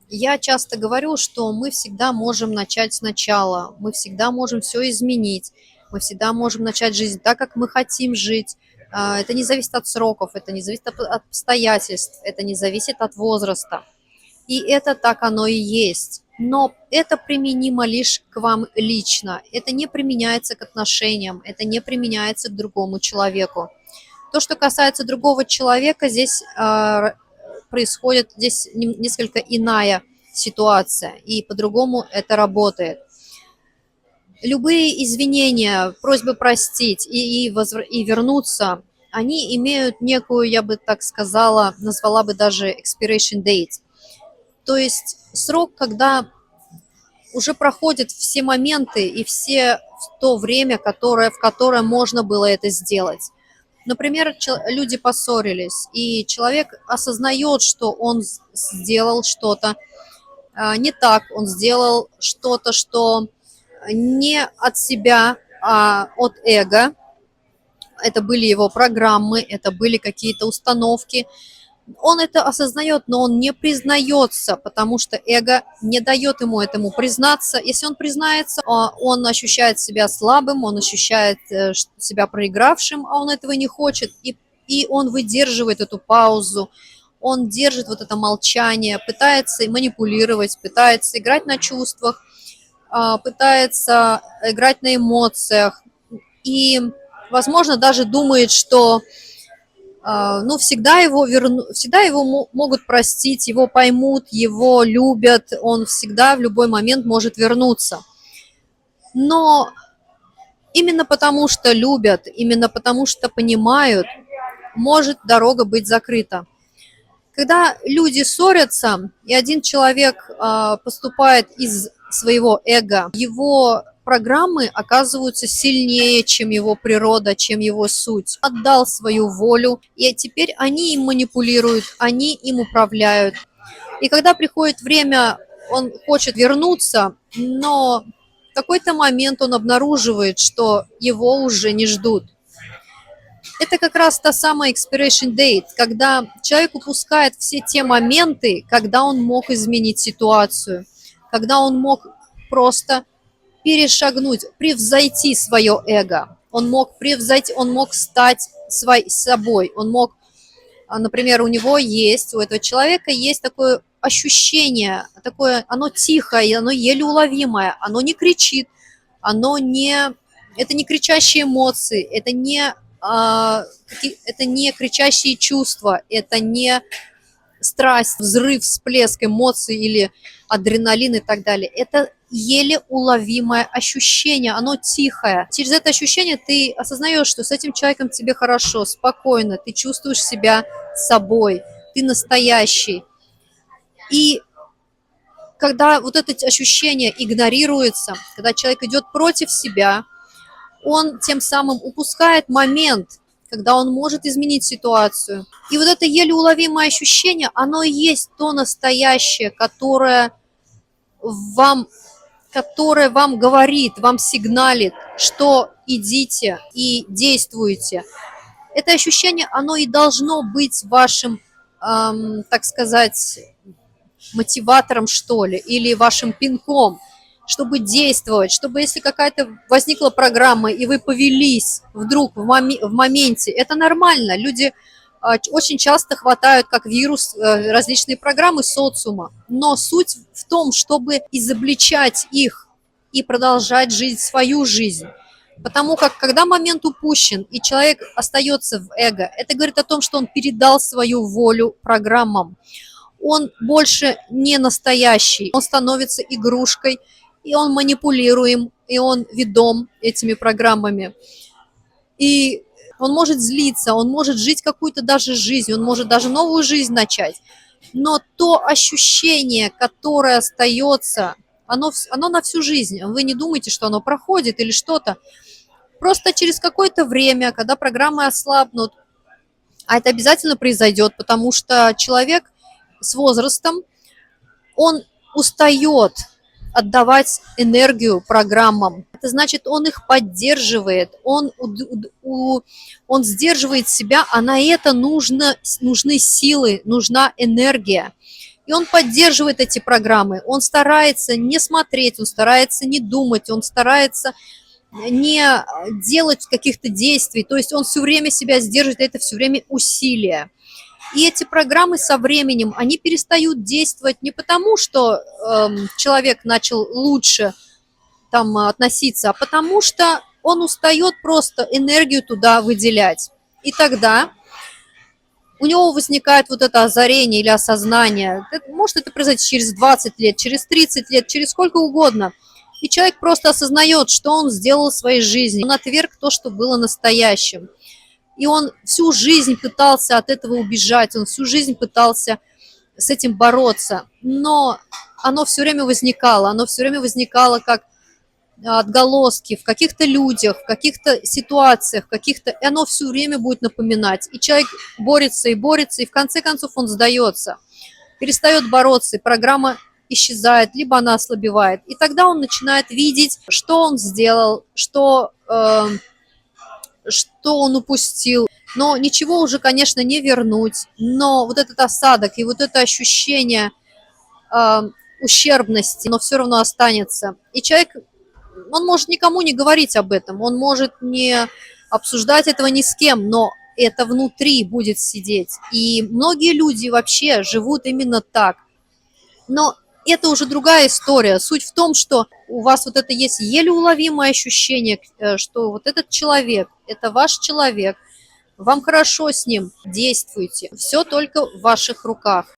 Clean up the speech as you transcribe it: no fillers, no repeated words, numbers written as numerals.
Я часто говорю, что мы всегда можем начать сначала, мы всегда можем все изменить, мы всегда можем начать жизнь так, как мы хотим жить. Это не зависит от сроков, это не зависит от обстоятельств, это не зависит от возраста. И это так оно и есть. Но это применимо лишь к вам лично. Это не применяется к отношениям, это не применяется к другому человеку. То, что касается другого человека, здесь происходит здесь несколько иная ситуация, и по-другому это работает. Любые извинения, просьбы простить и вернуться, они имеют некую, я бы так сказала, назвала бы даже expiration date. То есть срок, когда уже проходят все моменты и все в то время, в которое можно было это сделать. Например, люди поссорились, и человек осознает, что он сделал что-то не так, он сделал что-то, что не от себя, а от эго. Это были его программы, это были какие-то установки. Он это осознает, но он не признается, потому что эго не дает ему этому признаться. Если он признается, он ощущает себя слабым, он ощущает себя проигравшим, а он этого не хочет. И он выдерживает эту паузу, он держит вот это молчание, пытается манипулировать, пытается играть на чувствах, пытается играть на эмоциях. И, возможно, даже думает, что ну, всегда его могут простить, его поймут, его любят, он всегда в любой момент может вернуться. Но именно потому что любят, именно потому что понимают, может дорога быть закрыта. Когда люди ссорятся, и один человек поступает из своего эго, его программы оказываются сильнее, чем его природа, чем его суть. Отдал свою волю, и теперь они им манипулируют, они им управляют. И когда приходит время, он хочет вернуться, но в какой-то момент он обнаруживает, что его уже не ждут. Это как раз та самая expiration date, когда человек упускает все те моменты, когда он мог изменить ситуацию, когда он мог просто перешагнуть, превзойти свое эго. Он мог превзойти, он мог стать собой, он мог, например, у этого человека есть такое ощущение, такое, оно тихое, оно еле уловимое, оно не кричит, это не кричащие эмоции, это не кричащие чувства, это не страсть, взрыв, всплеск эмоций или адреналин и так далее. Это еле уловимое ощущение, оно тихое. Через это ощущение ты осознаешь, что с этим человеком тебе хорошо, спокойно, ты чувствуешь себя собой, ты настоящий. И когда вот это ощущение игнорируется, когда человек идет против себя, он тем самым упускает момент, когда он может изменить ситуацию. И вот это еле уловимое ощущение, оно и есть то настоящее, вам, которое вам говорит, вам сигналит, что идите и действуйте. Это ощущение, оно и должно быть вашим, так сказать, мотиватором, что ли, или вашим пинком, чтобы действовать, чтобы если какая-то возникла программа, и вы повелись вдруг в моменте, это нормально. Люди очень часто хватают как вирус различные программы социума, но суть в том, чтобы изобличать их и продолжать жить свою жизнь. Потому как, когда момент упущен, и человек остается в эго, это говорит о том, что он передал свою волю программам. Он больше не настоящий, он становится игрушкой, и он манипулируем, и он ведом этими программами. И он может злиться, он может жить какую-то даже жизнь, он может даже новую жизнь начать. Но то ощущение, которое остается, оно на всю жизнь. Вы не думаете, что оно проходит или что-то. Просто через какое-то время, когда программы ослабнут, а это обязательно произойдет, потому что человек с возрастом, он устает отдавать энергию программам. Это значит, он их поддерживает, он сдерживает себя, а на это нужны силы, нужна энергия. И он поддерживает эти программы, он старается не смотреть, он старается не думать, он старается не делать каких-то действий, то есть он все время себя сдерживает, это все время усилия. И эти программы со временем, они перестают действовать не потому, что человек начал лучше там относиться, а потому что он устает просто энергию туда выделять. И тогда у него возникает вот это озарение или осознание. Может это произойти через 20 лет, через 30 лет, через сколько угодно. И человек просто осознает, что он сделал в своей жизни. Он отверг то, что было настоящим. И он всю жизнь пытался от этого убежать, он всю жизнь пытался с этим бороться. Но оно все время возникало как отголоски в каких-то людях, в каких-то ситуациях, и оно все время будет напоминать. И человек борется, и в конце концов он сдается, перестает бороться, и программа исчезает, либо она ослабевает. И тогда он начинает видеть, что он сделал, что он упустил. Но ничего уже, конечно, не вернуть. Но вот этот осадок и вот это ощущение ущербности, но все равно останется. И человек, он может никому не говорить об этом, он может не обсуждать этого ни с кем, но это внутри будет сидеть. И многие люди вообще живут именно так. Но это уже другая история. Суть в том, что у вас вот это есть еле уловимое ощущение, что вот этот человек, это ваш человек, вам хорошо с ним, действуйте. Все только в ваших руках.